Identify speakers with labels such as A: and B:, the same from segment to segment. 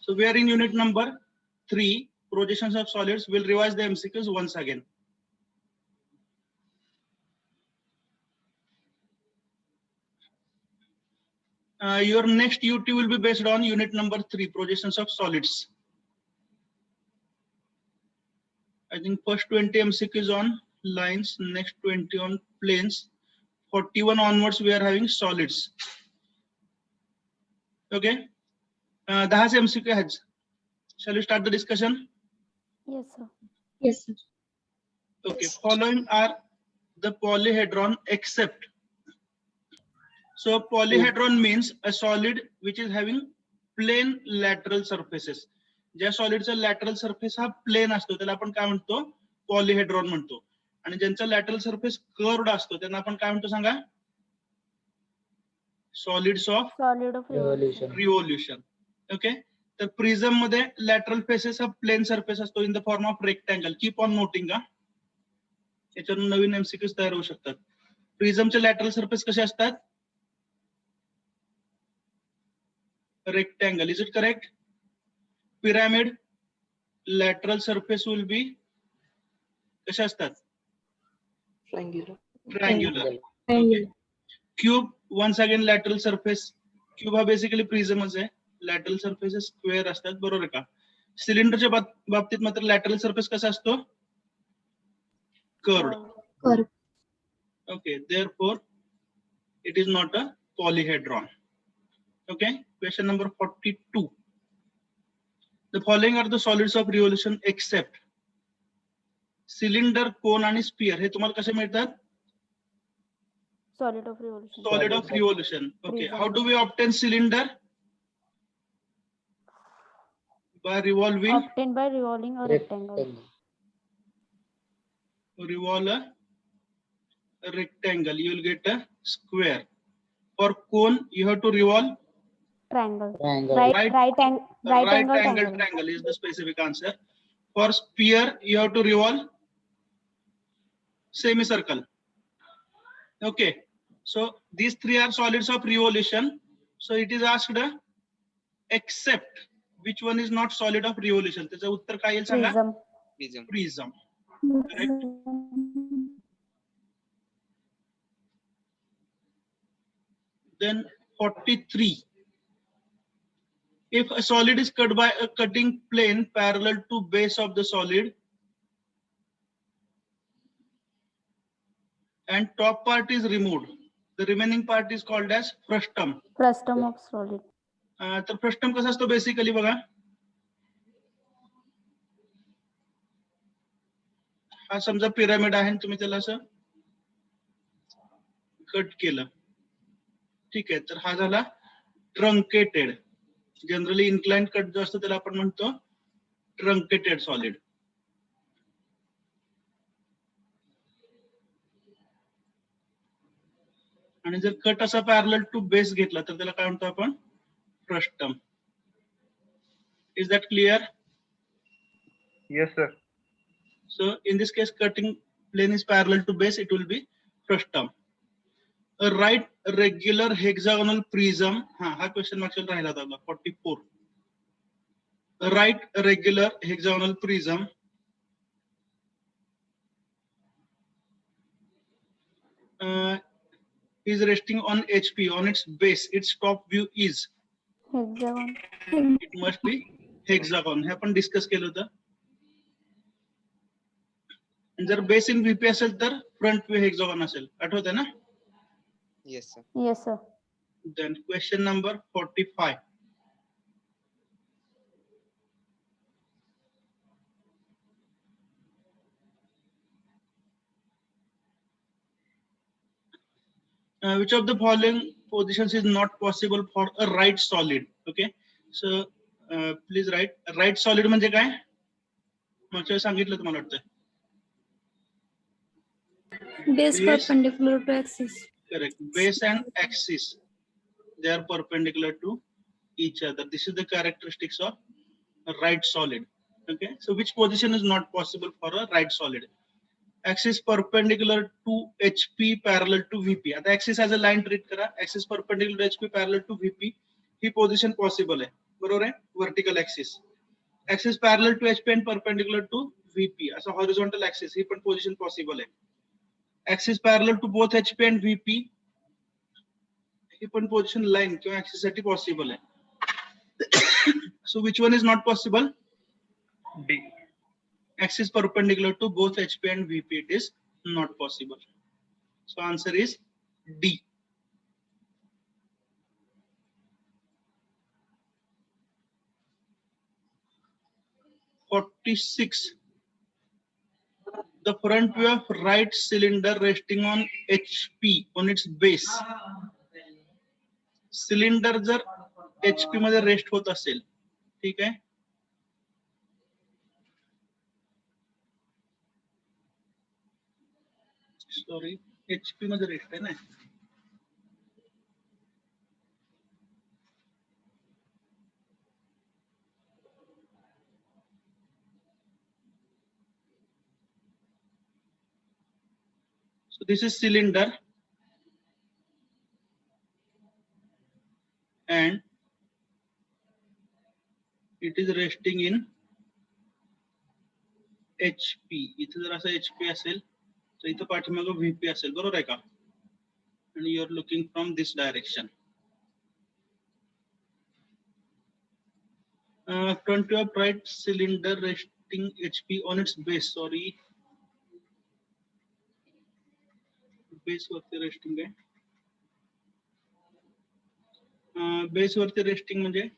A: So we are in unit number 3, projections of solids. We'll revise the MCQs once again. Your next UT will be based on unit number 3, projections of solids. I think first 20 MCQs on lines, next 20 on planes. 41 onwards we are having solids. Okay. 10 MCQ heads. Shall we start the discussion?
B: Yes, sir.
C: Yes, sir.
A: Okay. Following are the polyhedron except. So polyhedron means a solid which is having plane lateral surfaces. ज्या सॉलिडचा lateral surface हा plane असतो त्याला आपण काय म्हणतो, polyhedron म्हणतो. आणि ज्यांचा लॅटरल सरफेस कर्व्ड असतो त्यांना आपण काय म्हणतो सांगा, सॉलिड्स ऑफ रिव्होल्युशन. ओके. तर प्रिझम मध्ये लॅटरल फेसेस हा प्लेन सरफेस असतो इन the form of rectangle. Keep on noting का, याच्यातून नवीन एमसीक्यूज तयार होऊ शकतात. प्रिझमचे लॅटरल सरफेस कसे असतात, rectangle. Is it correct? Pyramid lateral surface will be कशा असतात, triangular. Okay. Cube once again lateral surface. Cube हा बेसिकली प्रिझमच आहे. लॅटरल सरफेस स्क्वेअर असतात, बरोबर का. सिलेंडरच्या बाबतीत मात्र लॅटरल सरफेस कसा असतो, curved. Okay, therefore it is not a polyhedron. Okay, question number 42. The following are the solids of revolution except cylinder, cone आणि sphere. हे तुम्हाला कसे मिळतात,
B: Solid of revolution.
A: solid of revolution. Okay,
B: Prism.
A: how do we obtain cylinder? By revolving,
B: Obtained by revolving a rectangle.
A: revolve a rectangle, you will get a square. For cone you have to revolve
B: Triangle.
A: Right-
B: Right angle
A: angle triangle is the specific answer. For sphere you have to revolve semicircle. Okay, so these three are solids of revolution. So it is asked except which one is not solid of revolution. त्याचं उत्तर काय येईल सांगा,
B: Prism.
A: prism. Correct. Then 43. If a solid is cut by a cutting plane parallel to base of the solid and top part is removed, the remaining part is called as frustum.
B: Frustum of solid.
A: तर frustum कसा असतो basically बघा, हा समजा pyramid आहे, तुम्ही त्याला असं कट केलं, ठीक आहे, तर हा झाला ट्रंकेटेड. जनरली इन्क्लाइंड कट जो असतो त्याला आपण म्हणतो ट्रंकेटेड सॉलिड. आणि जर कट असा पॅरलल टू बेस घेतला तर त्याला काय म्हणतो आपण, frustum. Is that clear?
D: Yes, sir.
A: So in this case cutting plane is parallel to base, it will be frustum. A right regular hexagonal prism, हा क्वेश्चन मागच्या राहिला होता 44. A right regular hexagonal prism is resting on HP. On its base, its top view is,
B: Hexagon.
A: it must be hexagon. हे आपण discuss केलं होतं. आणि जर base in VP असेल तर फ्रंट व्यू हेक्सागॉन असेल, आठवतंय ना?
E: Yes, sir.
B: Yes, sir.
A: Then question number 45. Which of the following positions is not possible for a right solid? Okay, so please write. Right solid म्हणजे काय, मागच्या वेळी सांगितलं तुम्हाला वाटतं.
C: Base perpendicular to axis.
A: Correct. Base and axis, they are perpendicular to each other. This is the characteristics of a right solid. Okay, so which position is not possible for a right solid? Axis perpendicular to HP parallel to VP. आता axis as a line treat करा. Axis perpendicular to HP parallel to VP, he position possible आहे. बरोबर आहे, vertical axis. Axis parallel to HP and perpendicular to VP, असं horizontal axis ही पण position possible आहे. Axis parallel to both HP and VP ही पण position line किंवा ऍक्सिस साठी पॉसिबल आहे. So which one is not possible?
D: D.
A: Axis perpendicular to both HP and VP, it is not possible. So answer is D. (46) The front view of right cylinder resting on HP on its base. Cylinder जर HP मध्ये rest होत असेल, ठीक आहे, sorry HP मध्ये rest आहे ना, so this is cylinder and it is resting in HP. इथे जर असं HP असेल तर इथं पाठीमागं VP असेल, बरोबर आहे का? and you are looking from this direction. Front view of right cylinder resting HP on its base. Sorry, base वरती resting आहे. Base वरती resting म्हणजे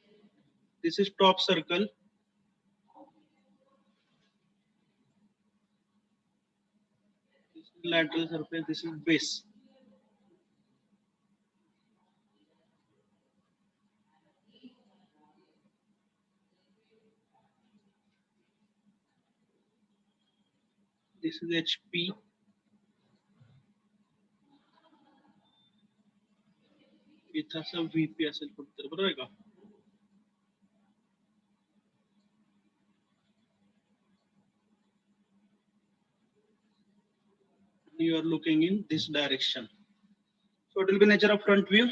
A: this is top circle. This is lateral surface. This is base. This is HP. इथं असं VP असेल फक्त, बरोबर आहे का? You are looking in this direction. So what will be nature of front view?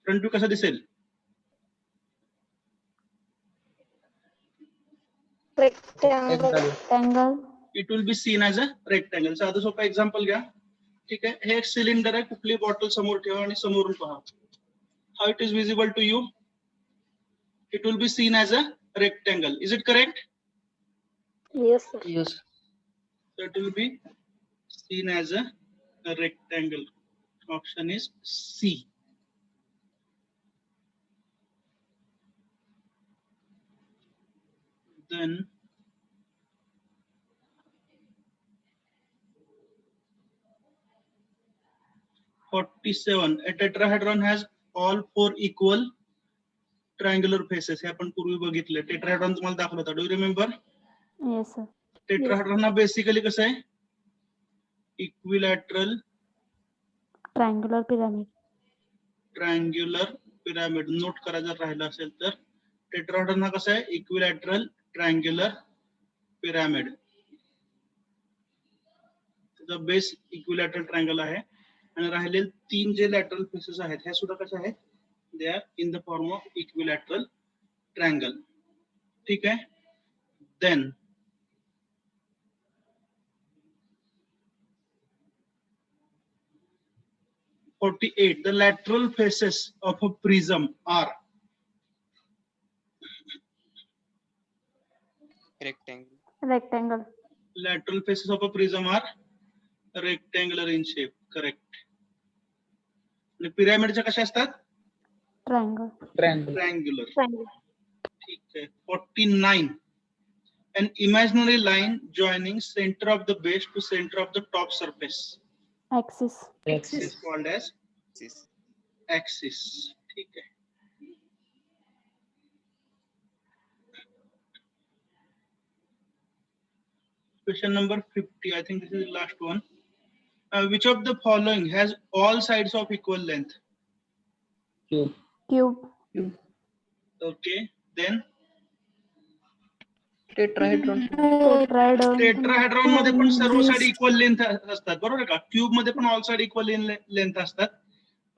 A: Front view कसा दिसेल?
B: Rectangle.
A: It will be seen as a rectangle. साधं सोपं एक्झाम्पल घ्या, ठीक आहे. हे एक सिलेंडर आहे, कुठली बॉटल समोर ठेवा आणि समोरून पहा. How it is visible to you? It will be seen as a rectangle. Is it correct?
B: Yes, sir.
E: Yes.
A: So it will be seen as a rectangle. Option is C. Then (47) a tetrahedron has all four equal triangular faces. हे आपण पूर्वी बघितलं. Tetrahedron तुम्हाला दाखवलं होतं. Do you remember?
B: Yes, sir.
A: Tetrahedron हा basically कसं आहे? Equilateral
B: Triangular pyramid.
A: Triangular pyramid. Note करा जर राहिलं असेल तर. टेट्राहेड्रॉन हा कसा आहे? Equilateral triangular pyramid. त्याचा बेस इक्विलॅटरल ट्रायंगल आहे आणि राहिलेले तीन जे लॅटरल फेसेस आहेत ह्या सुद्धा कशा आहेत? They are in the form of equilateral triangle. ठीक आहे. Then (48) the lateral faces of a prism are
E: Rectangle.
B: Rectangle.
A: lateral faces of a prism are rectangular in shape. Correct. आणि पिरॅमिडच्या कशा असतात?
B: Triangle.
A: Triangular. ठीक आहे. 49 an imaginary line joining center of the base to center of the top surface
B: Axis.
A: is called as
E: This.
A: axis. ठीक आहे. Question number 50. I think this is the last one. Which of the following has all sides of equal length?
B: Cube.
A: Okay. Then
C: Tetrahedron.
B: Tetrahedron.
A: Tetrahedron मध्ये पण सर्व side equal length असतात, बरोबर का? Cube मध्ये पण all side equal length असतात,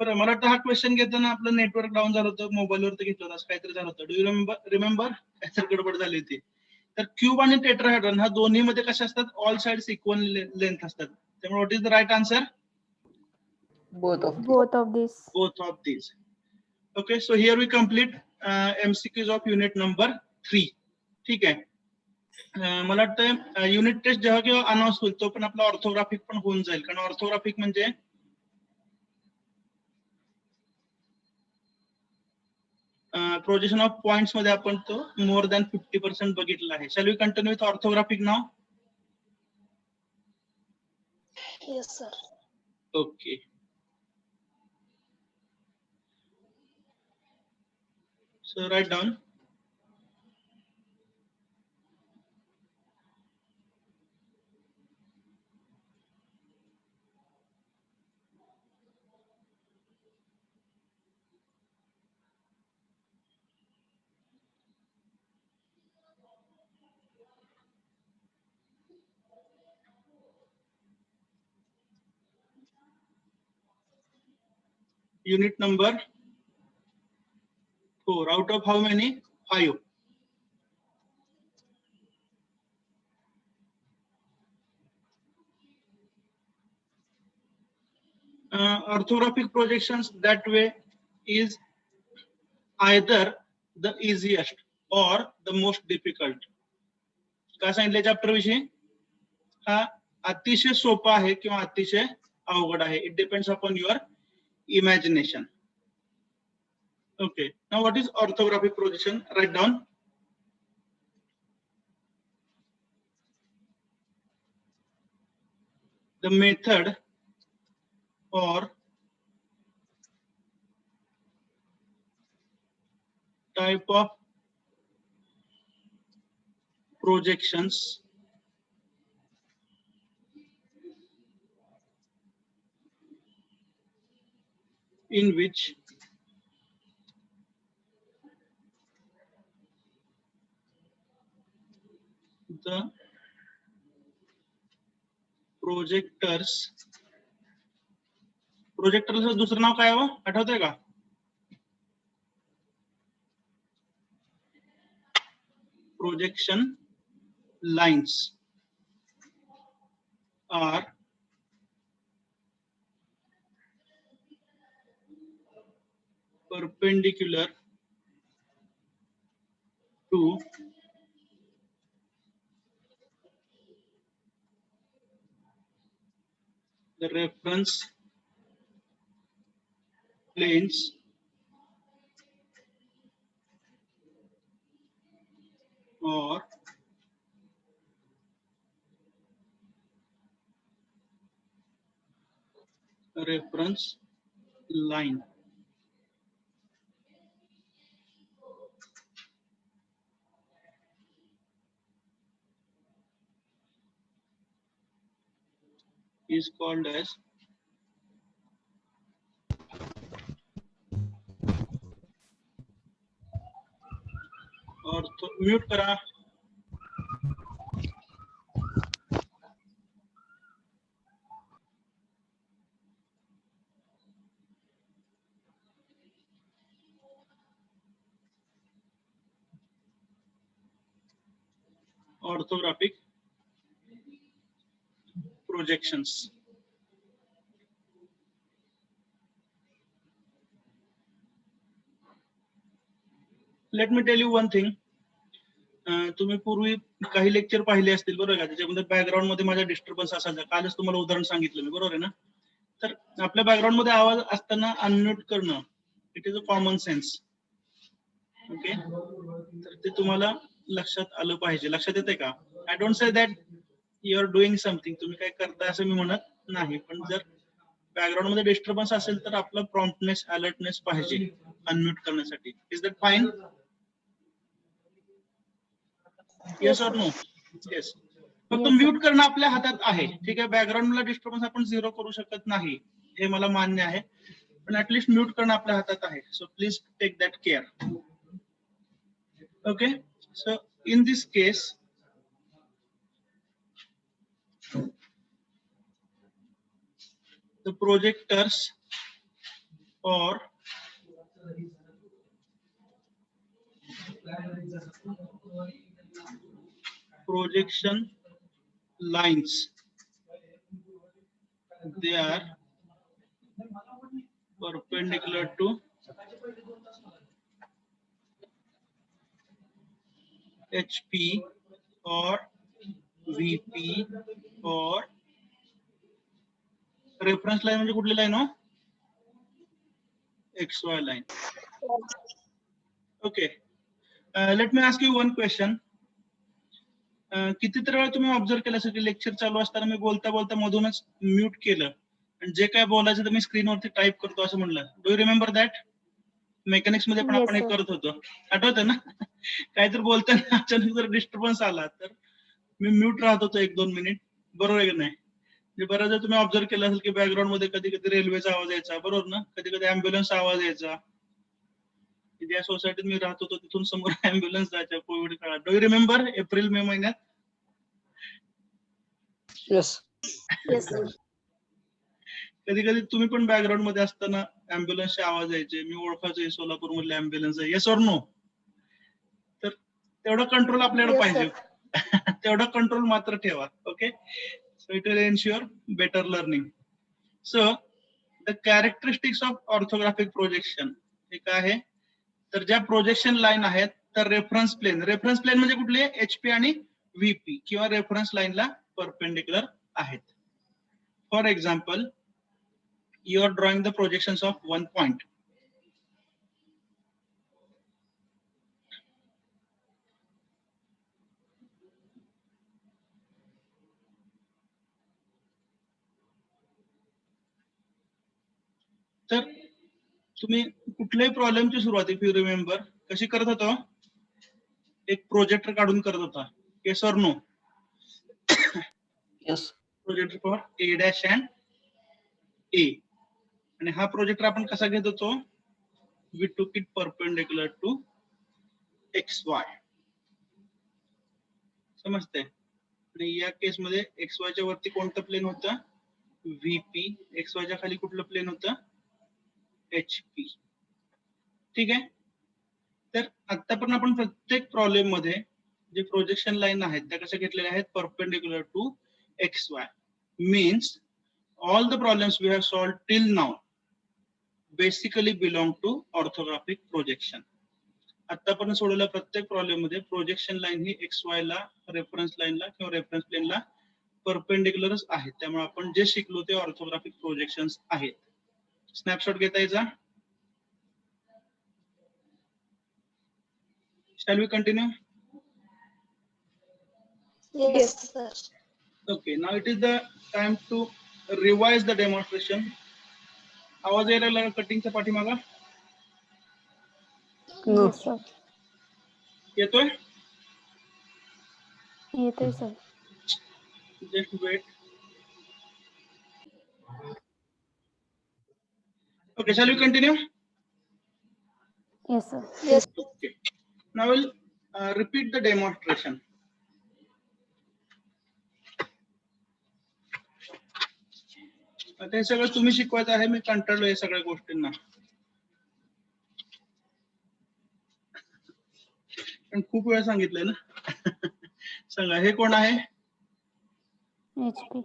A: बरं, मला वाटतं हा क्वेश्चन घेताना आपलं नेटवर्क डाऊन झालं होतं, मोबाईलवरती घेतलं होतं, असं काहीतरी झालं होतं. डू यू रिमेंबर काहीतरी गडबड झाली होती. तर क्यूब आणि टेट्राहेड्रॉन ह्या दोन्ही मध्ये कशा असतात, ऑल साइड्स इक्वल लेंथ असतात. त्यामुळे what is the right answer?
F: Both of these.
B: Both of these.
A: Both of these. Okay, so here we complete MCQs of unit number 3. ठीक आहे. मला वाटतं युनिट टेस्ट जेव्हा केव्हा अनाऊन्स होईल तो पण आपला ऑर्थोग्राफिक पण होऊन जाईल, कारण ऑर्थोग्राफिक म्हणजे प्रोजेक्शन ऑफ पॉइंट्स मध्ये आपण तो मोर दॅन 50% बघितला आहे. Shall we continue with orthographic now?
C: Yes, sir.
A: Okay. So write down. Unit number 4. Out of how many? 5. Orthographic projections that way is either the easiest or the most difficult. काय सांगितलं chapter विषयी? हा अतिशय सोपा आहे किंवा अतिशय अवघड आहे. It depends upon your imagination. Okay, now what is orthographic projection? Write down. The method or type of projections in which the projector's दुसरं नाव काय हो, आठवतंय का? Projection lines are perpendicular to the reference planes or reference line. Is called as mute करा. Orthographic projections. Let me tell you one thing. तुम्ही पूर्वी काही lecture पाहिले असतील बरोबर का, त्याच्यामध्ये बॅकग्राऊंड मध्ये माझा डिस्टर्बन्स असायचा. कालच तुम्हाला उदाहरण सांगितलं मी, बरोबर आहे ना? तर आपल्या बॅकग्राऊंड मध्ये आवाज असताना अनम्यूट करणं, it is a common sense. Okay, तर ते तुम्हाला लक्षात आलं पाहिजे. लक्षात येते का? I don't say that you are doing something, तुम्ही काय करताय असं मी म्हणत नाही, पण जर बॅकग्राऊंड मध्ये डिस्टर्बन्स असेल तर आपला प्रॉम्प्टनेस, अलर्टनेस पाहिजे अनम्यूट करण्यासाठी. Is that fine? Yes or no? Yes. फक्त म्यूट करणं आपल्या हातात आहे. ठीक आहे, बॅकग्राऊंडला डिस्टर्बन्स आपण झिरो करू शकत नाही, हे मला मान्य आहे, पण ऍटलीस्ट म्यूट करणं आपल्या हातात आहे. So please take that care. Okay, so in this case the projectors or projection lines, they are perpendicular to HP or VP or reference line म्हणजे कुठली लाईन हो? XY line. Okay. Let me ask you one question. कितीतरी वेळा तुम्ही observe केलं असेल की lecture चालू असताना मी बोलता बोलता मधूनच म्यूट केलं आणि जे काय बोलायचं ते मी स्क्रीनवरती टाईप करतो असं म्हणलं. Do you remember that? Mechanics मध्ये पण
B: Yes,
A: आपण हे
B: sir.
A: करत होतो, आठवतं ना? काहीतरी बोलताना अचानक जर डिस्टर्बन्स आला तर मी म्यूट राहत होतो 1-2 मिनिट, बरोबर आहे की नाही? म्हणजे बऱ्याच वेळा तुम्ही ऑब्झर्व केलं असेल की बॅकग्राऊंड मध्ये कधी कधी रेल्वेचा आवाज यायचा, बरोबर ना? कधी कधी अँब्युलन्सचा आवाज यायचा. ज्या सोसायटीत मी राहत होतो तिथून समोर अँब्युलन्स जायच्या कोविड काळात. Do you remember April May महिन्यात?
F: Yes.
C: Yes, sir.
A: कधी कधी तुम्ही पण बॅकग्राऊंड मध्ये असताना अँब्युलन्सचे आवाज यायचे, मी ओळखायचो सोलापूर मधले अँब्युलन्स आहे, येस ऑर नो? तर तेवढा कंट्रोल आपल्याकडे
C: Yes,
A: पाहिजे.
C: sir.
A: तेवढा कंट्रोल मात्र ठेवा. Okay, so it will ensure better learning. So the characteristics of orthographic projection हे काय आहे? तर ज्या प्रोजेक्शन लाईन आहेत तर रेफरन्स प्लेन म्हणजे कुठले? HP आणि VP किंवा रेफरन्स लाईनला परपेंडिक्युलर आहेत. For example, you are drawing the projections of one point. तर तुम्ही कुठल्याही प्रॉब्लेमची सुरुवात, इफ यू रिमेंबर, कशी करत होतो? एक प्रोजेक्टर काढून करत होता, yes or no?
F: Yes.
A: Projector for A' and A. आणि हा प्रोजेक्टर आपण कसा घेत होतो? We took it perpendicular to XY. समजते? आणि या केस मध्ये XY च्या वरती कोणतं प्लेन होतं? VP. XY च्या खाली कुठलं प्लेन होतं? HP. ठीक आहे. तर आता पण आपण प्रत्येक प्रॉब्लेम मध्ये जे प्रोजेक्शन लाईन आहेत त्या कशा घेतलेल्या आहेत? Perpendicular to XY. Means all the problems we have solved till now basically belong to orthographic projection. आतापर्यंत सोडवलेल्या प्रत्येक प्रॉब्लेम मध्ये प्रोजेक्शन लाईन ही XY ला, रेफरन्स लाईनला किंवा रेफरन्स प्लेनला परपेंडिक्युलरच आहे. त्यामुळे आपण जे शिकलो ते ऑर्थोग्राफिक प्रोजेक्शन्स आहेत. स्नॅपशॉट घेता यायचा. Shall we continue?
C: Yes, sir.
A: Okay, now it is the time to revise the demonstration. आवाज यायला लागला कटिंगच्या पाठीमागा?
F: No.
B: Yes, sir.
A: येतोय?
B: येतोय sir.
A: Just wait. Okay, shall we continue?
B: Yes, sir.
C: Yes.
A: Okay. Now we'll repeat the demonstration. आता हे सगळं तुम्ही शिकवायचं आहे, मी कंटाळलो या सगळ्या गोष्टींना. पण खूप वेळा सांगितलंय ना. सांगा, हे कोण आहे?
B: HP.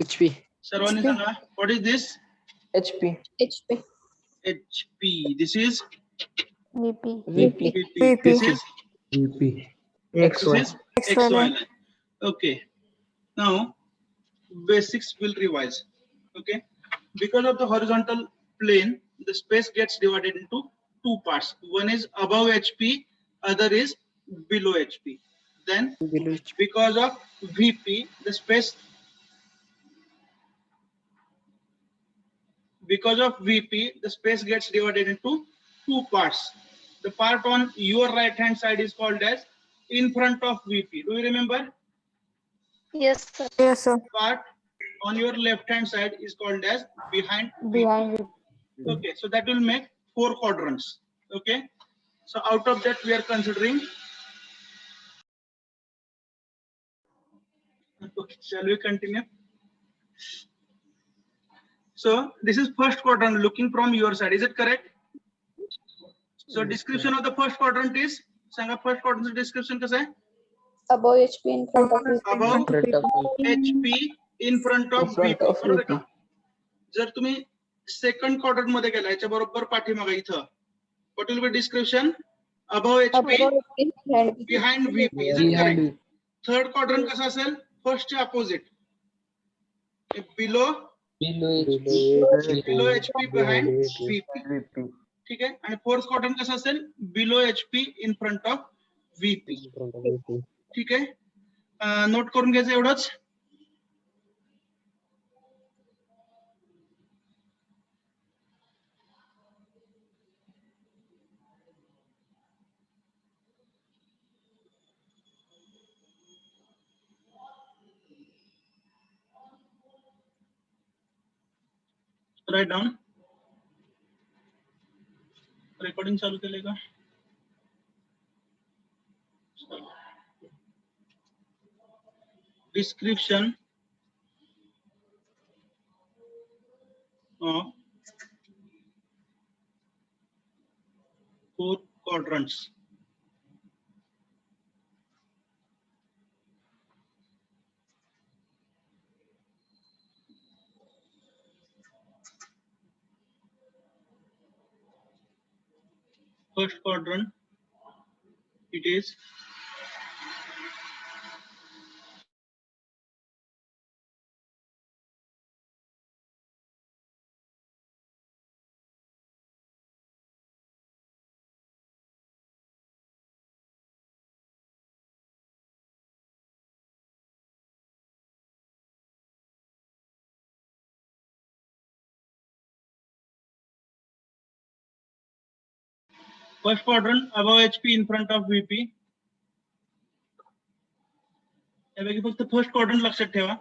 F: HP.
A: सर्वांनी सांगा, what is this?
F: HP.
C: HP.
A: HP. This is
B: VP.
F: VP.
A: This is
F: VP.
A: this
F: XY.
A: is XY line. Okay. Now basics will revise. Okay. Because of the horizontal plane, the space gets divided into two parts. One is above HP, other is below HP. Then
F: Below HP.
A: because of VP, the space gets divided into two parts. The part on your right hand side is called as in front of VP. Do you remember?
C: Yes, sir.
B: Yes, sir.
A: Part on your left hand side is called as behind VP.
B: Behind VP.
A: Okay, so that will make 4 quadrants. Okay, so out of that we are considering. Okay, shall we continue? So this is first quadrant looking from your side. Is it correct? So description of the first quadrant is, Sanga first quadrant description कसं आहे?
C: Above HP in front of VP.
A: Above
F: Front of
A: HP in front of
F: In front
A: VP.
F: of
A: बरोबर
F: VP.
A: का? जर तुम्ही second quadrant मध्ये गेला याच्या बरोबर पाठीमागे इथं what will be description? Above HP behind VP. Is it
F: behind
A: correct?
F: VP.
A: Third quadrant कसं असेल? फर्स्ट चे opposite. Below
F: Below
A: HP behind VP. ठीक आहे. आणि फोर्थ क्वाड्रंट कसं असेल? Below HP in front of VP. ठीक आहे. नोट करून घ्यायचं एवढंच. Right down. रेकॉर्डिंग चालू केले का? Description of 4 quadrants. First quadrant, it is first quadrant above HP in front of VP. यापैकी फक्त फर्स्ट क्वाड्रंट लक्षात ठेवा.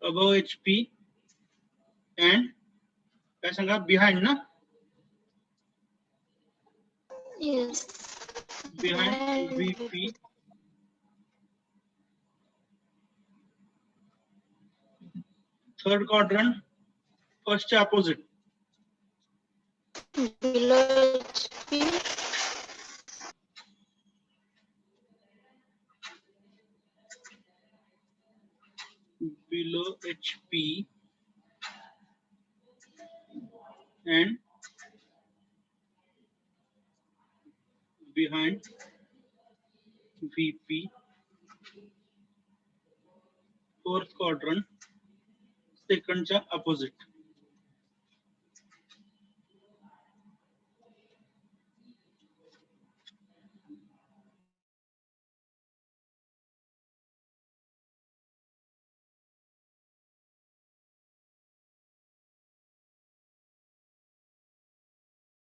A: Above HP and काय सांगा behind ना?
C: Yes.
A: Behind VP. Third quadrant, first चे opposite.
C: Below HP.
A: Below HP and behind VP. Fourth quadrant, second च्या opposite.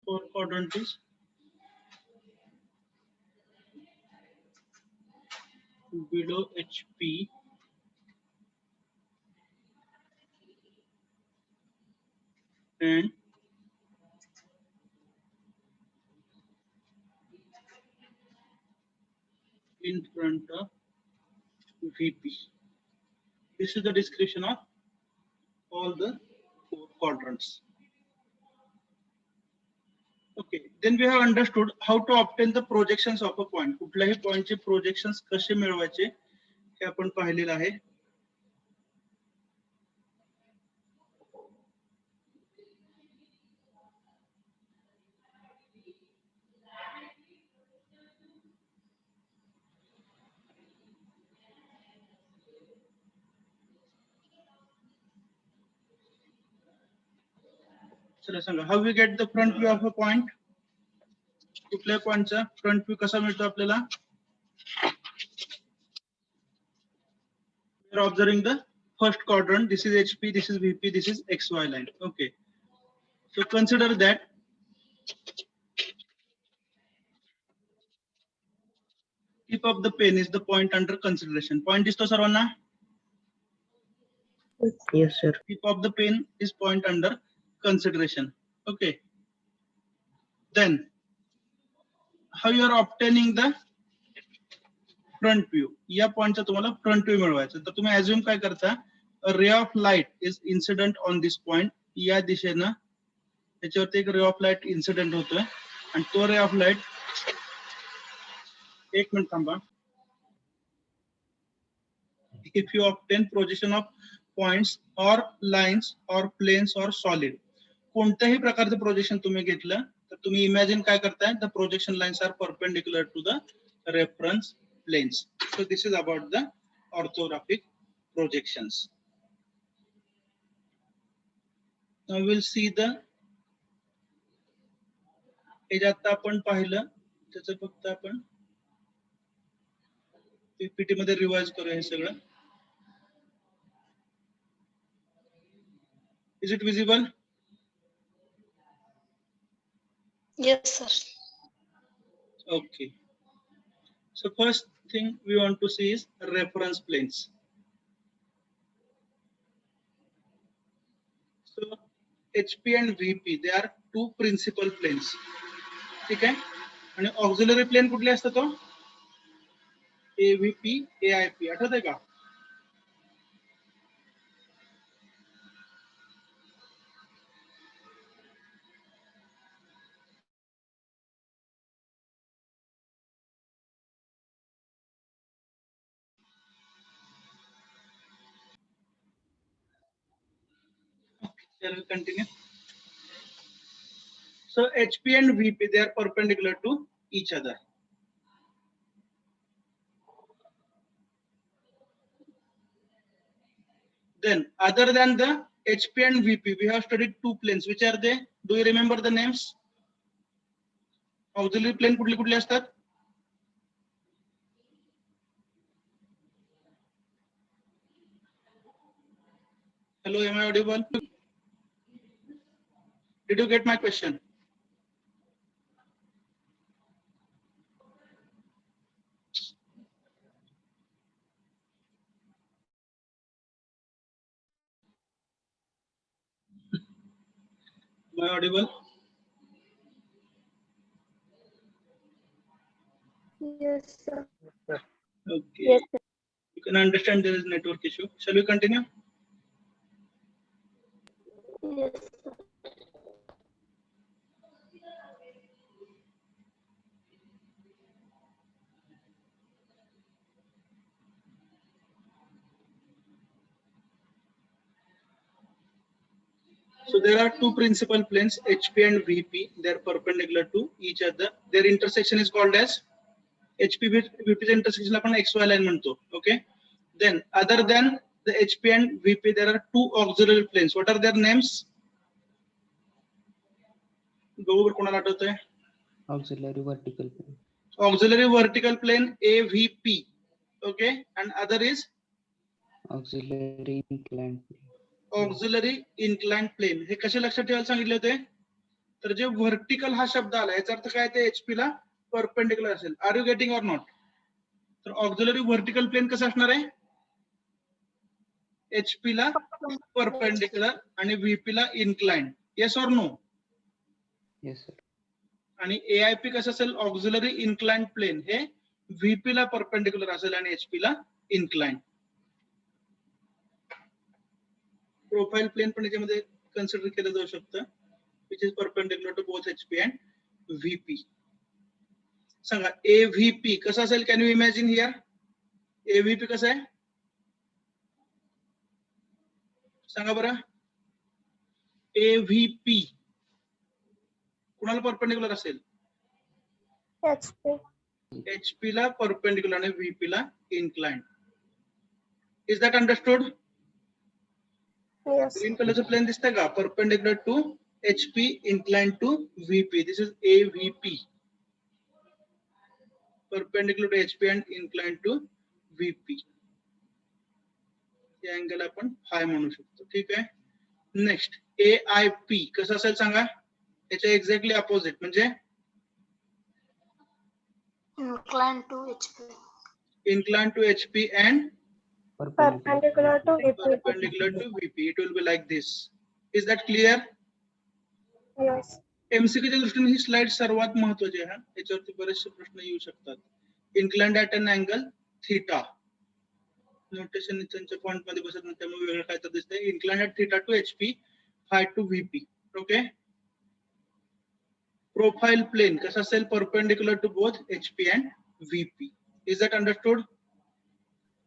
A: Fourth quadrant is below HP and in front of VP. This is the description of all the 4 quadrants. Okay, then we have understood how to obtain the projections of a point. कुठल्याही point चे projections कसे मिळवायचे हे आपण पाहिलेलं आहे. चला सांगा, how we get the front view of a point? कुठल्या पॉइंटचा front view कसा मिळतो आपल्याला? We are observing the first quadrant. This is HP, this is VP, this is XY line. Okay. So consider that tip of the pen is the point under consideration. Point दिसतो सर्वांना?
F: Yes, sir.
A: Tip of the pen is point under consideration. Okay. Then how you are obtaining the front view? या पॉइंटचा तुम्हाला front view मिळवायचा. तर तुम्ही assume काय करता, a ray of light is incident on this point. या दिशेनं त्याच्यावरती एक रे ऑफ लाईट इन्सिडेंट होतोय आणि तो रे ऑफ लाईट, एक मिनिट थांबा. If you obtain projection of points or lines or planes or solid, कोणत्याही प्रकारचं प्रोजेक्शन तुम्ही घेतलं तर तुम्ही इमॅजिन काय करताय, the projection lines are perpendicular to the reference planes. So this is about the orthographic projections. Now we'll see the, हे जे आता आपण पाहिलं त्याचं फक्त आपण पीपीटी मध्ये रिवाइज करूया हे सगळं. Is it visible?
C: Yes, sir.
A: Okay. So first thing we want to see is reference planes. So HP and VP, they are two principal planes. ठीक आहे. आणि ऑक्झिलरी प्लेन कुठले असतात तो? AVP, AIP. आठवतंय का? Shall we continue? So HP and VP, they are perpendicular to each other. Then other than the HP and VP, we have studied two planes. Which are they? Do you remember the names? Auxiliary plane कुठले कुठले असतात? Hello, am I audible? Did you get my question? Am I audible?
C: Yes, sir.
A: Okay.
C: Yes, sir.
A: You can understand there is network issue. Shall we continue?
C: Yes, sir.
A: So there are two principal planes, HP and VP. They are perpendicular to each other. Their intersection is called as HP with VP intersection आपण XY line म्हणतो. Okay. Then other than the HP and VP, there are two auxiliary planes. What are their names? बरोबर कोणाला आठवतंय?
F: Auxiliary vertical plane.
A: Auxiliary vertical plane AVP. Okay. And other is
F: Auxiliary inclined plane.
A: Auxiliary inclined plane. हे कसे लक्षात ठेवायला सांगितले होते? तर जे व्हर्टिकल हा शब्द आला याचा अर्थ काय, ते HP ला परपेंडिक्युलर असेल. Are you getting or not? तर ऑक्झिलरी व्हर्टिकल प्लेन कसं असणार आहे? HP ला परपेंडिक्युलर आणि VP ला inclined. Yes or no?
F: Yes, sir.
A: आणि AIP कसं असेल? ऑक्झिलरी इन्क्लाइंड प्लेन हे VP ला परपेंडिक्युलर असेल आणि HP ला इन्क्लाइंड. प्रोफाइल प्लेन पण याच्यामध्ये कन्सिडर केलं जाऊ शकतं, which is perpendicular to both HP and VP. सांगा AVP कसं असेल? Can you imagine here? AVP कसं आहे सांगा बरं. AVP कुणाला परपेंडिक्युलर असेल?
C: HP.
A: HP ला परपेंडिक्युलर आणि VP ला inclined. Is that understood?
C: Yes.
A: Green कलरचं प्लेन दिसतंय का? Perpendicular to HP, inclined to VP. This is AVP. Perpendicular to HP and inclined to VP. या अँगल आपण फाय म्हणू शकतो. ठीक आहे. नेक्स्ट AIP कसं असेल सांगा? याच्या एक्झॅक्टली अपोजिट म्हणजे
C: Inclined to HP.
A: inclined to HP and
C: Perpendicular to VP.
A: perpendicular to VP. It will be like this. Is that clear?
C: Yes.
A: एमसीक्यूच्या दृष्टीने ही स्लाइड सर्वात महत्वाची आहे. याच्यावरती बरेचसे प्रश्न येऊ शकतात. Inclined at an angle theta. Notation त्यांच्या फॉन्ट मध्ये बसत नाही त्यामुळे वेगळं काय तर दिसतंय. Inclined at theta to HP, phi to VP. Okay. Profile plane कसा असेल? Perpendicular to both HP and VP. Is that understood?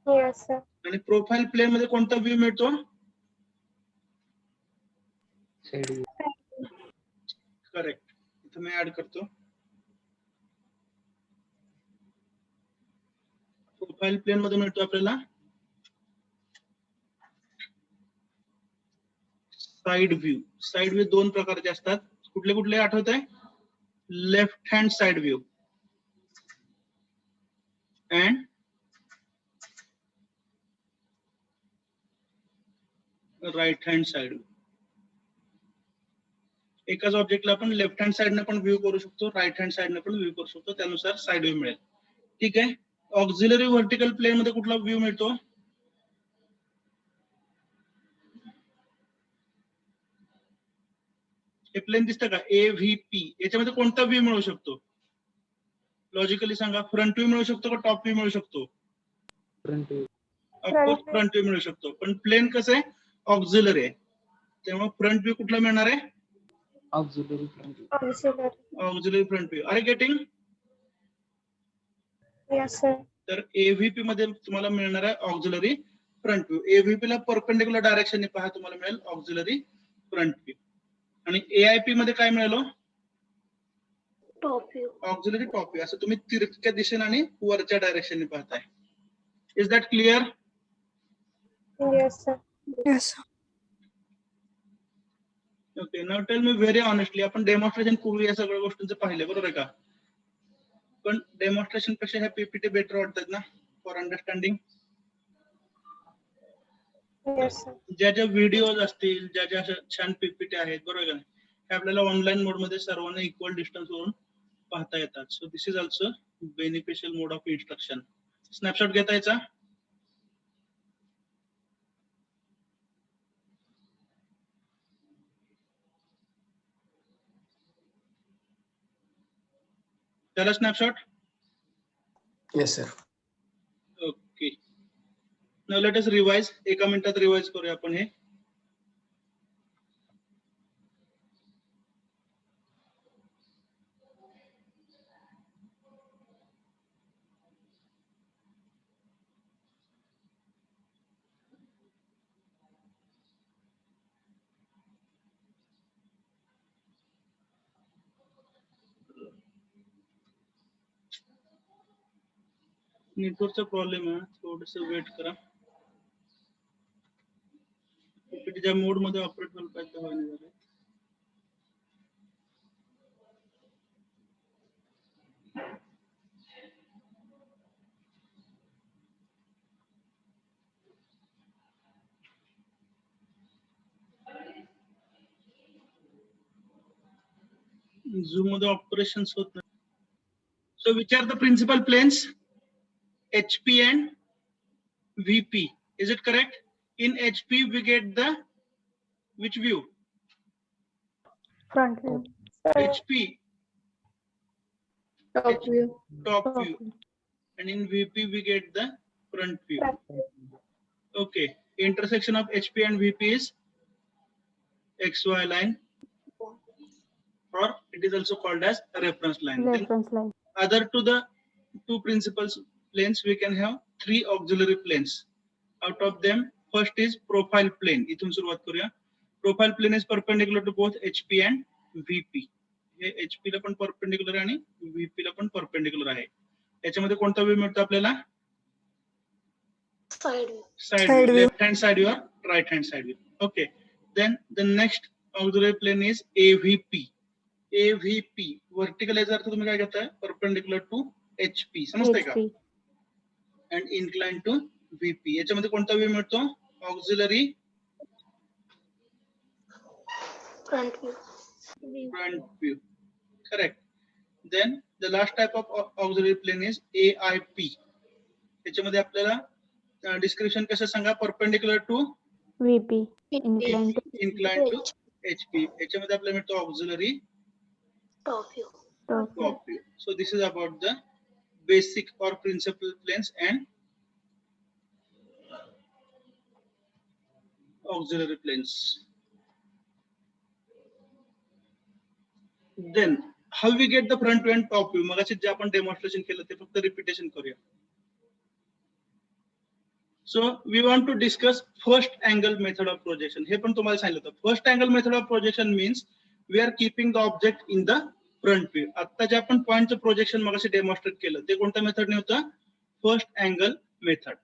C: Yes, sir.
A: आणि प्रोफाइल प्लेन मध्ये कोणता व्ह्यू मिळतो?
F: Side view.
A: करेक्ट. इथं मी ऍड करतो. प्रोफाइल प्लेन मध्ये मिळतो आपल्याला साइड व्ह्यू. साइड व्ह्यू दोन प्रकारचे असतात. कुठले कुठले आठवत आहे? Left hand side view and right hand side view. एकाच ऑब्जेक्टला आपण लेफ्ट हँड साइडने पण व्ह्यू करू शकतो, राईट हँड साइडने पण व्ह्यू करू शकतो. त्यानुसार साइड व्ह्यू मिळेल. ठीक आहे. ऑक्झिलरी व्हर्टिकल प्लेन मध्ये कुठला व्ह्यू मिळतो? हे प्लेन दिसतं का? AVP. याच्यामध्ये कोणता व्ह्यू मिळू शकतो? लॉजिकली सांगा. फ्रंट व्ह्यू मिळू शकतो का टॉप व्ह्यू मिळू शकतो?
F: Front view.
A: Of course front view मिळू शकतो. पण प्लेन कसं आहे? ऑक्झिलरी आहे. त्यामुळे फ्रंट व्ह्यू कुठला मिळणार आहे?
F: Auxiliary front view.
C: Auxiliary.
A: Auxiliary front view. Are getting?
C: Yes, sir.
A: तर एव्हीपी मध्ये तुम्हाला मिळणार आहे ऑक्झिलरी फ्रंट व्ह्यू. एव्हीपी ला परपेंडिक्युलर डायरेक्शनने पहा तुम्हाला मिळेल ऑक्झिलरी फ्रंट व्ह्यू. आणि एआयपी मध्ये काय मिळालं?
C: Top view.
A: Auxiliary top view. असं तुम्ही तिरक्या दिशेने आणि वरच्या डायरेक्शनने पाहताय. Is that clear?
C: Yes, sir. Yes, sir.
A: Okay. Now tell me very honestly, आपण डेमॉन्स्ट्रेशन पूर्वी या सगळ्या गोष्टींचं पाहिले बरोबर आहे का? पण डेमॉन्स्ट्रेशन पेक्षा ह्या पीपीटी बेटर वाटतात ना फॉर अंडरस्टँडिंग?
C: Yes, sir.
A: ज्या ज्या व्हिडिओज असतील, ज्या ज्या अशा छान पीपीटी आहेत बरोबर का नाही, हे आपल्याला ऑनलाईन मोड मध्ये सर्वांना इक्वल डिस्टन्स वरून पाहता येतात. सो this is also beneficial mode of instruction. Snapshot घेता यायचा. त्याला snapshot.
G: Yes, sir.
A: Okay. Now let us revise. एका मिनिटात रिवाइज करूया आपण हे. नेटवर्कचा प्रॉब्लेम आहे, थोडस वेट करा. पीपीटी ज्या मोड मध्ये ऑपरेट व्हायला पाहिजे तेव्हा नाही झालं. झूम मध्ये ऑपरेशन्स होत नाही. So which are the principal planes? HP and VP. Is it correct? In HP we get the which view?
B: Front view.
A: HP
C: Top view.
A: top
B: Top
A: view,
B: view.
A: and in VP we get the front view. Okay. Intersection of HP and VP is XY line, or it is also called as reference line. Then
B: Reference line.
A: other to the two principal planes we can have three auxiliary planes. Out of them first is profile plane. इथून सुरुवात करूया. Profile plane is perpendicular to both HP and VP. Hey HP ला पण perpendicular आहे आणि VP ला पण perpendicular आहे. याच्यामध्ये कोणता व्ह्यू मिळतो आपल्याला?
C: Side view.
A: Side view. Left hand side view or right hand side view. Okay. Then the next auxiliary plane is AVP. AVP vertical याचा अर्थ तुम्ही काय घेताय? Perpendicular to HP. समजतंय का?
B: HP.
A: And inclined to VP. याच्यामध्ये कोणता view मिळतो? Auxiliary
C: Front view.
A: front view. Correct. Then the last type of auxiliary plane is AIP. याच्यामध्ये आपल्याला डिस्क्रिप्शन कसं सांगा? Perpendicular to
B: VP. Inclined to
A: inclined to HP. याच्यामध्ये आपल्याला मिळतो auxiliary
C: Top view.
B: Top view.
A: top view. So this is about the basic or principal planes and auxiliary planes. Then how we get the front view and top view? मगाशी जे आपण demonstration केलं ते फक्त repetition करूया. So we want to discuss first angle method of projection. हे पण तुम्हाला सांगितलं होतं. First angle method of projection means we are keeping the object in the front view. आता जे आपण पॉइंटचं प्रोजेक्शन मगाशी डेमॉन्स्ट्रेट केलं ते कोणत्या मेथडने होतं? First angle method.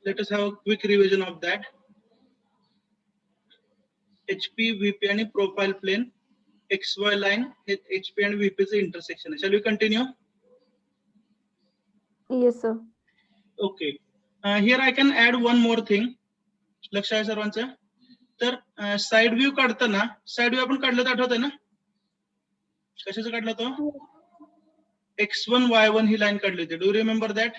A: Let us have a quick revision of that. HP, VP आणि प्रोफाइल प्लेन XY लाइन हे HP आणि VP चे इंटरसेक्शन आहे. Shall we continue?
B: Yes, sir.
A: Okay. Here I can add one more thing. लक्ष आहे सर्वांचं. तर side view काढताना side view आपण काढलं तर आठवतंय ना? कशाचं काढलं तो? X1 Y1 ही लाईन काढली होती. Do you remember that?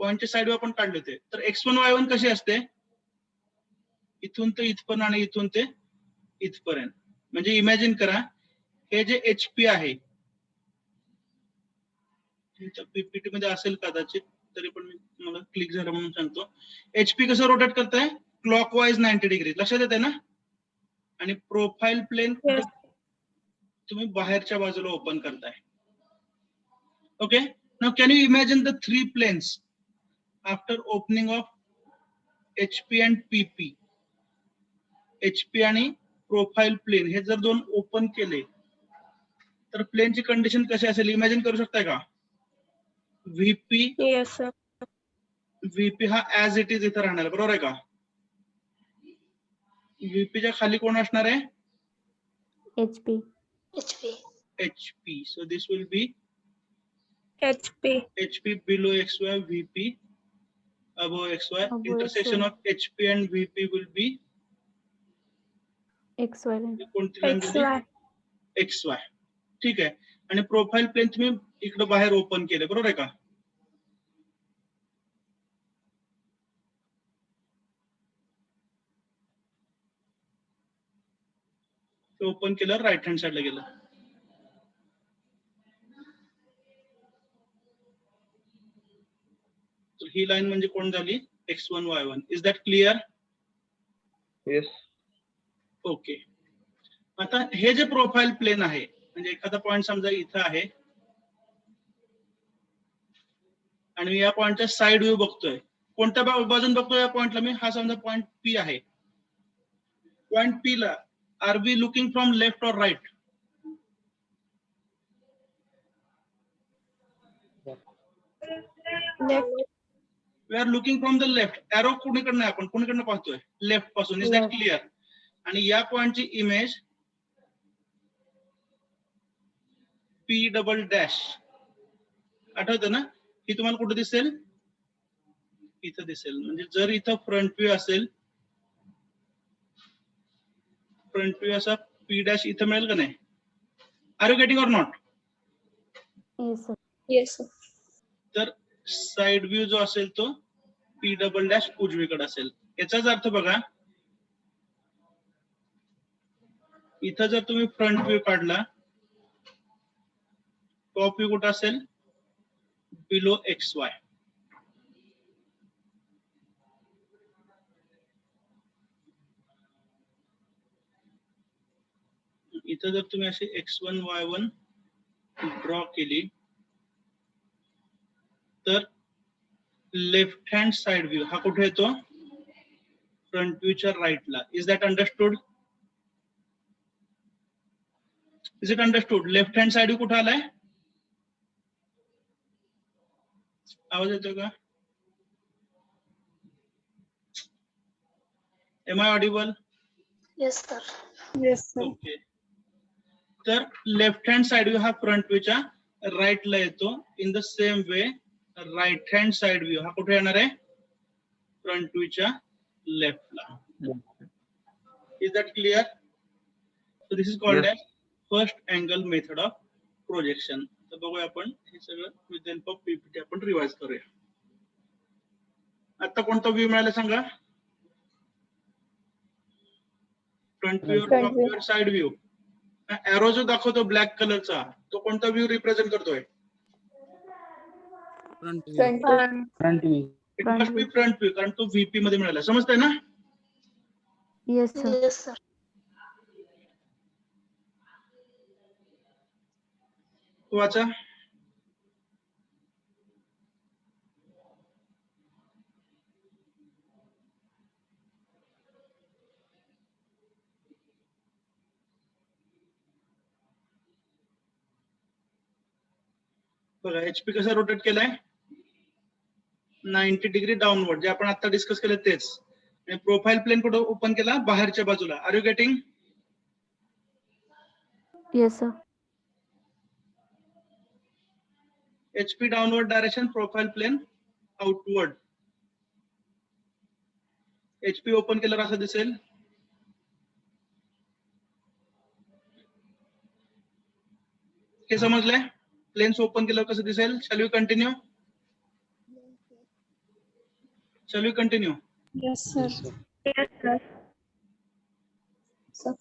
A: पॉइंटचे साइड व्ह्यू आपण काढले होते. तर X1 Y1 कशी असते? इथून ते इथपर्यंत आणि इथून ते इथपर्यंत. म्हणजे इमॅजिन करा हे जे HP आहे पीपीटी मध्ये असेल कदाचित, तरी पण मी तुम्हाला क्लिक झालं म्हणून सांगतो. HP कसं रोटेट करताय? Clockwise 90 degree. लक्षात येते ना? आणि प्रोफाइल प्लेन
C: Yes.
A: तुम्ही बाहेरच्या बाजूला ओपन करताय. Okay. Now can you imagine the three planes after opening of HP and PP? HP आणि प्रोफाइल प्लेन हे जर दोन ओपन केले तर प्लेनची कंडिशन कशी असेल इमॅजिन करू शकताय का? VP
C: Yes, sir.
A: VP हा ऍज इट इज इथं राहणार, बरोबर आहे का? VP च्या खाली कोण असणार आहे?
B: HP.
C: HP.
A: HP. So this will be
C: HP.
A: HP below XY, VP above XY.
B: Above
A: Intersection
B: XY.
A: of HP and VP will be
B: XY line.
A: कोणती लाईन दिली?
C: XY.
A: XY. ठीक आहे. आणि प्रोफाइल प्लेन तुम्ही इकडे बाहेर ओपन केले, बरोबर आहे का? ओपन केलं, राईट हँड साइडला गेलं. तर ही लाईन म्हणजे कोण झाली? X1 Y1. Is that clear?
D: Yes.
A: Okay. आता हे जे प्रोफाइल प्लेन आहे म्हणजे एखादा पॉइंट समजा इथं आहे आणि या पॉइंटचा साइड व्ह्यू बघतोय. कोणत्या बाजून बघतोय या पॉइंटला मी? हा समजा पॉइंट P आहे. पॉइंट P ला are we looking from left और right?
C: Left.
A: We are looking from the left. Arrow कुणीकडनं आपण कुणीकडनं पाहतोय? लेफ्ट पासून. Is that
B: Left.
A: क्लिअर? आणि या पॉइंटची इमेज P डबल डॅश आठवतं ना? ही तुम्हाला कुठे दिसेल? इथं दिसेल. म्हणजे जर इथं फ्रंट व्ह्यू असेल, फ्रंट व्ह्यू असा P डॅश इथं मिळेल का नाही? Are you getting or not?
B: Yes, sir.
C: Yes, sir.
A: तर साइड व्ह्यू जो असेल तो P डबल डॅश उजवीकडे असेल. याचाच अर्थ बघा, इथं जर तुम्ही फ्रंट व्ह्यू काढला, टॉप व्ह्यू कुठं असेल? Below XY. इथं जर तुम्ही अशी X1 Y1 ड्रॉ केली तर लेफ्ट हँड साइड व्ह्यू हा कुठे येतो? फ्रंट व्ह्यूच्या राईटला. Is that understood? Is it understood? Left hand side view कुठे आलाय? आवाज येतोय का? Am I audible?
C: Yes, sir. Yes, sir.
A: Okay. तर लेफ्ट हँड साइड व्ह्यू हा फ्रंट व्ह्यूच्या राईटला येतो. In the same way right hand side view हा कुठे येणार आहे? फ्रंट व्ह्यूच्या लेफ्टला. Is that clear? So this is called
D: Yes.
A: As first angle method of projection. तर बघूया आपण हे सगळं विथ हेल्प ऑफ पीपीटी आपण रिवाइज करूया. आता कोणता व्ह्यू मिळाला सांगा? Front view
F: Front
A: top view side view. Arrow जो दाखवतो ब्लॅक कलरचा तो कोणता व्ह्यू रिप्रेझेंट करतोय?
F: Front view.
B: Front view.
A: It
B: Front
A: must be
B: view.
A: Front view, कारण तो व्हीपी मध्ये मिळाला. समजतंय ना?
B: Yes, sir.
C: Yes, sir.
A: वाचा. बघा एचपी कसा रोटेट केलाय? 90 डिग्री डाऊनवर्ड, जे आपण आता डिस्कस केलं तेच. आणि प्रोफाईल प्लेन कुठं ओपन केला? बाहेरच्या बाजूला. Are you getting?
B: Yes, sir.
A: HP downward direction, profile plane outward. HP open केल्यावर असं दिसेल. हे समजलंय? प्लेन्स ओपन केल्यावर कसं दिसेल? Shall we continue? Shall we continue?
C: Yes, sir. Yes, sir. Sir.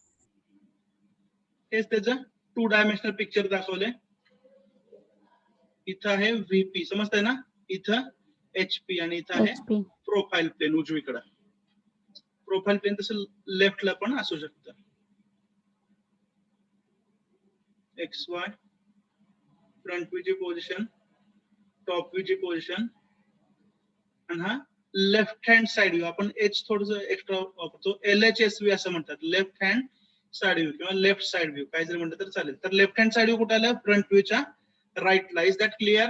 A: हेच त्याचं 2 डायमेन्शनल पिक्चर दाखवले. इथं आहे व्हीपी, समजतंय ना? इथं एचपी आणि इथं आहे
B: HP.
A: प्रोफाईल प्लेन उजवीकडे. प्रोफाईल प्लेन तसं लेफ्टला पण असू शकतं. XY फ्रंट व्ह्यूची पोझिशन, टॉप व्ह्यूची पोझिशन, आणि हा लेफ्ट हँड साइड व्ह्यू. आपण एच थोडस एक्स्ट्रा वापरतो. LHSV असं म्हणतात, लेफ्ट हँड साइड व्ह्यू किंवा लेफ्ट साइड व्ह्यू, काय जरी म्हटलं तर चालेल. तर लेफ्ट हँड साइड व्ह्यू कुठे आला? फ्रंट व्ह्यूच्या राईटला. Is that clear?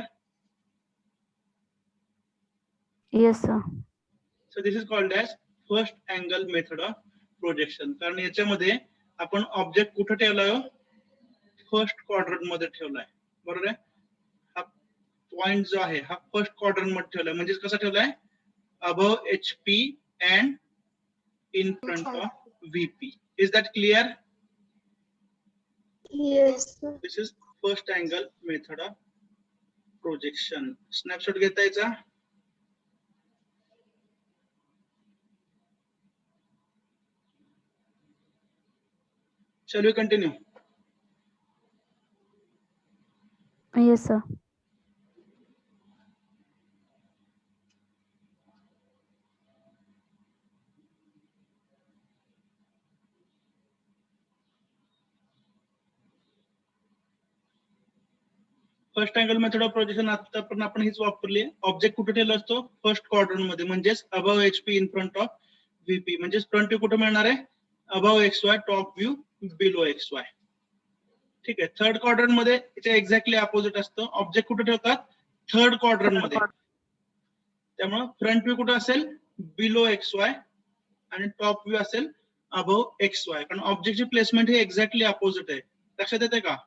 B: Yes, sir.
A: So this is called as first angle method of projection. कारण याच्यामध्ये आपण ऑब्जेक्ट कुठे ठेवलाय? फर्स्ट क्वाड्रंट मध्ये ठेवलाय. बरोबर आहे? हा पॉइंट जो आहे हा फर्स्ट क्वाड्रंट मध्ये ठेवलाय. म्हणजे कसा ठेवलाय? Above HP and in front of VP. Is that clear?
C: Yes, sir.
A: This is first angle method of projection. Snapshot घेता याचा. Shall we continue?
B: Yes, sir.
A: First angle method of projection आता पण आपण हीच वापरली. ऑब्जेक्ट कुठे ठेवला असतो? फर्स्ट क्वाड्रंट मध्ये, म्हणजेच above HP in front of VP. म्हणजेच फ्रंट व्ह्यू कुठे मिळणार आहे? Above XY, top view below XY. ठीक आहे. थर्ड क्वाड्रंट मध्ये याच्या एक्झॅक्टली अपोजिट असतं. ऑब्जेक्ट कुठे ठेवतात? थर्ड क्वाड्रंट मध्ये. त्यामुळे फ्रंट व्ह्यू कुठे असेल? बिलो XY आणि टॉप व्ह्यू असेल अबव XY. कारण ऑब्जेक्टची प्लेसमेंट ही एक्झॅक्टली अपोजिट आहे. लक्षात येते का?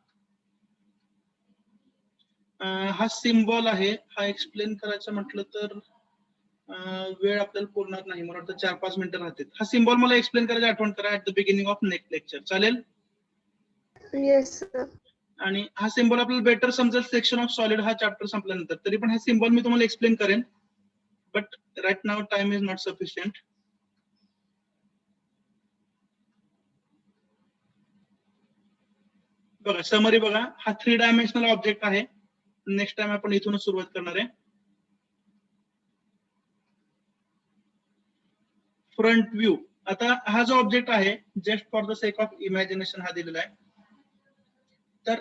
A: हा सिम्बॉल आहे. हा एक्सप्लेन करायचं म्हटलं तर वेळ आपल्याला पुरणार नाही. मला वाटतं 4-5 मिनिटं राहतील. हा सिम्बॉल मला एक्सप्लेन करायची आठवण करा at the beginning of next lecture. चालेल?
C: Yes, sir.
A: आणि हा सिम्बॉल आपल्याला बेटर समजेल सेक्शन ऑफ सॉलिड हा चॅप्टर संपल्यानंतर. तरी पण हा सिम्बॉल मी तुम्हाला एक्सप्लेन करेन. But right now time is not sufficient. बघा समरी बघा. हा 3 डायमेन्शनल ऑब्जेक्ट आहे. नेक्स्ट टाइम आपण इथूनच सुरुवात करणार आहे. Front view. आता हा जो ऑब्जेक्ट आहे, just for the sake of imagination हा दिलेला आहे. तर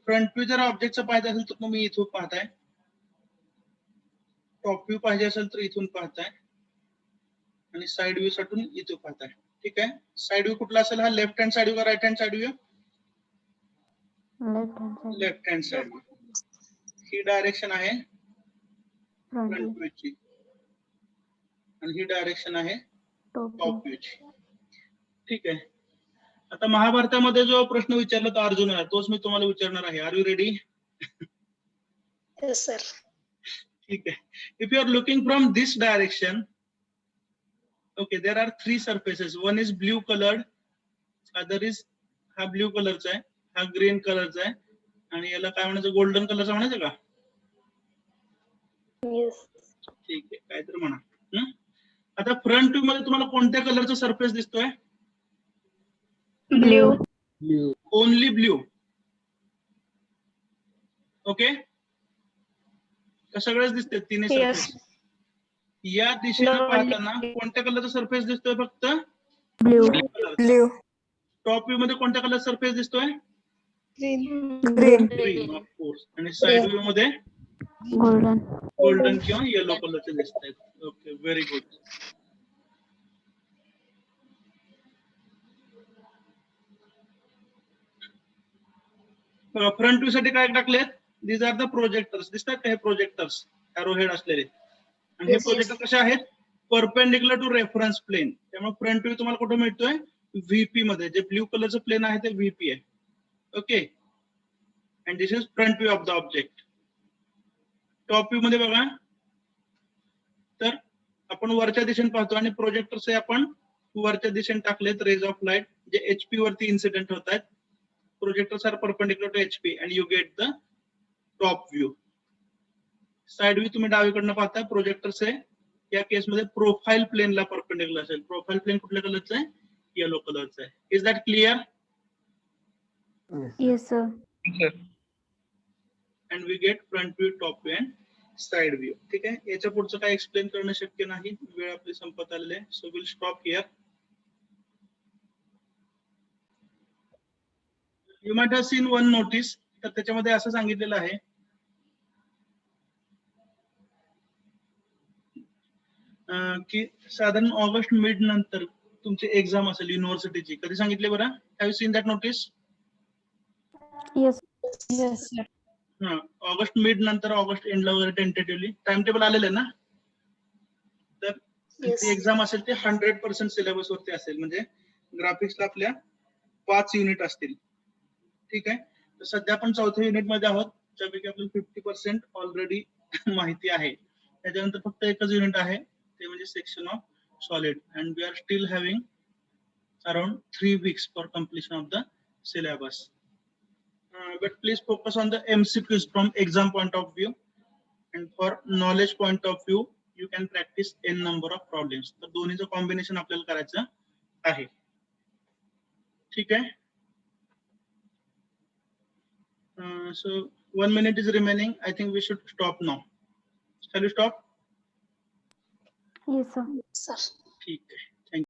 A: फ्रंट व्ह्यू जर ऑब्जेक्टचं पाहिजे असेल तर तुम्ही इथून पाहताय. टॉप व्ह्यू पाहिजे असेल तर इथून पाहताय. आणि साइड व्ह्यू साठी इथून पाहताय. ठीक आहे. साइड व्ह्यू कुठला असेल? हा लेफ्ट हँड साइड व्ह्यू का right hand side view?
B: Left hand side.
A: Left hand side view. ही डायरेक्शन आहे
B: Front
A: फ्रंट
B: view.
A: व्ह्यूची आणि ही डायरेक्शन आहे
B: Top view.
A: टॉप व्ह्यूची. ठीक आहे. आता महाभारतामध्ये जो प्रश्न विचारला होता अर्जुनाला, तोच मी तुम्हाला विचारणार आहे. Are you ready?
C: Yes, sir.
A: ठीक आहे. If you are looking from this direction, okay, there are 3 surfaces. One is blue coloured, other is हा ब्ल्यू कलरचा आहे, हा ग्रीन कलरचा आहे, आणि याला काय म्हणायचं? गोल्डन कलरचा म्हणायचं का?
C: Yes.
A: ठीक आहे, काहीतरी म्हणा. आता फ्रंट व्ह्यू मध्ये तुम्हाला कोणत्या कलरचा सरफेस दिसतोय?
B: Blue.
F: Blue.
A: Only blue. Okay. का सगळेच दिसते तिन्ही
C: Yes.
A: सरफेस? या दिशेने
C: No,
A: पाहताना कोणत्या कलरचा सरफेस दिसतोय फक्त?
B: Blue.
C: Blue.
A: टॉप व्ह्यू मध्ये कोणत्या कलर सरफेस दिसतोय?
C: Green.
B: Green.
A: Green of course. आणि साइड व्ह्यू मध्ये
B: Golden.
A: गोल्डन किंवा येलो कलरचे दिसत आहेत. Okay, very good. Front view साठी काय टाकलेत? These are the projectors. दिसतात का हे प्रोजेक्टर्स एरो हेड असलेले? आणि हे
C: Yes,
A: प्रोजेक्टर कसे आहेत? Perpendicular to reference plane. त्यामुळे फ्रंट व्ह्यू तुम्हाला कुठे मिळतोय? व्हीपी मध्ये. जे ब्ल्यू कलरचं प्लेन आहे ते व्हीपी आहे. Okay. And this is front view of the object. Top view मध्ये बघा, तर आपण वरच्या दिशेने पाहतो आणि प्रोजेक्टर्स आपण वरच्या दिशेने टाकलेत. रेज ऑफ लाईट जे एचपी वरती इन्सिडेंट होत आहेत. Projectors are perpendicular to HP and you get the top view. Side view तुम्ही डावीकडनं पाहता. प्रोजेक्टर्स आहे या केस मध्ये प्रोफाईल प्लेनला परपेंडिक्युलर असेल. प्रोफाईल प्लेन कुठल्या कलरचं आहे? येलो कलरचं आहे. Is that clear?
B: Yes, sir.
D: Sir.
A: And we get front view, top view and side view. ठीक आहे. याच्या पुढचं काय एक्सप्लेन करणं शक्य नाही, वेळ आपली संपत आलेली आहे. So will stop here. You might have seen one notice. तर त्याच्यामध्ये असं सांगितलेलं आहे की साधारण ऑगस्ट मिड नंतर तुमची एक्झाम असेल युनिव्हर्सिटीची. कधी सांगितले बरं? Have you seen that notice?
B: Yes.
C: Yes, sir.
A: हा, ऑगस्ट मिड नंतर ऑगस्ट एंडला वगैरे टेंटेटिव्हली टाइम टेबल आलेलं आहे ना. तर
C: Yes.
A: ती एक्झाम असेल ते 100% सिलेबस वरती असेल. म्हणजे ग्राफिक्सला आपल्या 5 युनिट असतील. ठीक आहे. तर सध्या आपण 4थ्या युनिट मध्ये आहोत, त्यापैकी आपल्याला 50% ऑलरेडी माहिती आहे. त्याच्यानंतर फक्त एकच युनिट आहे, ते म्हणजे section of solid. And we are still having around 3 weeks for completion of the syllabus. But please focus on the MCQs from exam point of view, and for knowledge point of view you can practice n number of problems. तर दोन्हीचं combination आपल्याला करायचं आहे. ठीक आहे. So 1 minute is remaining. I think we should stop now. Shall we stop?
B: Yes, sir.
C: Sir.
A: ठीक आहे.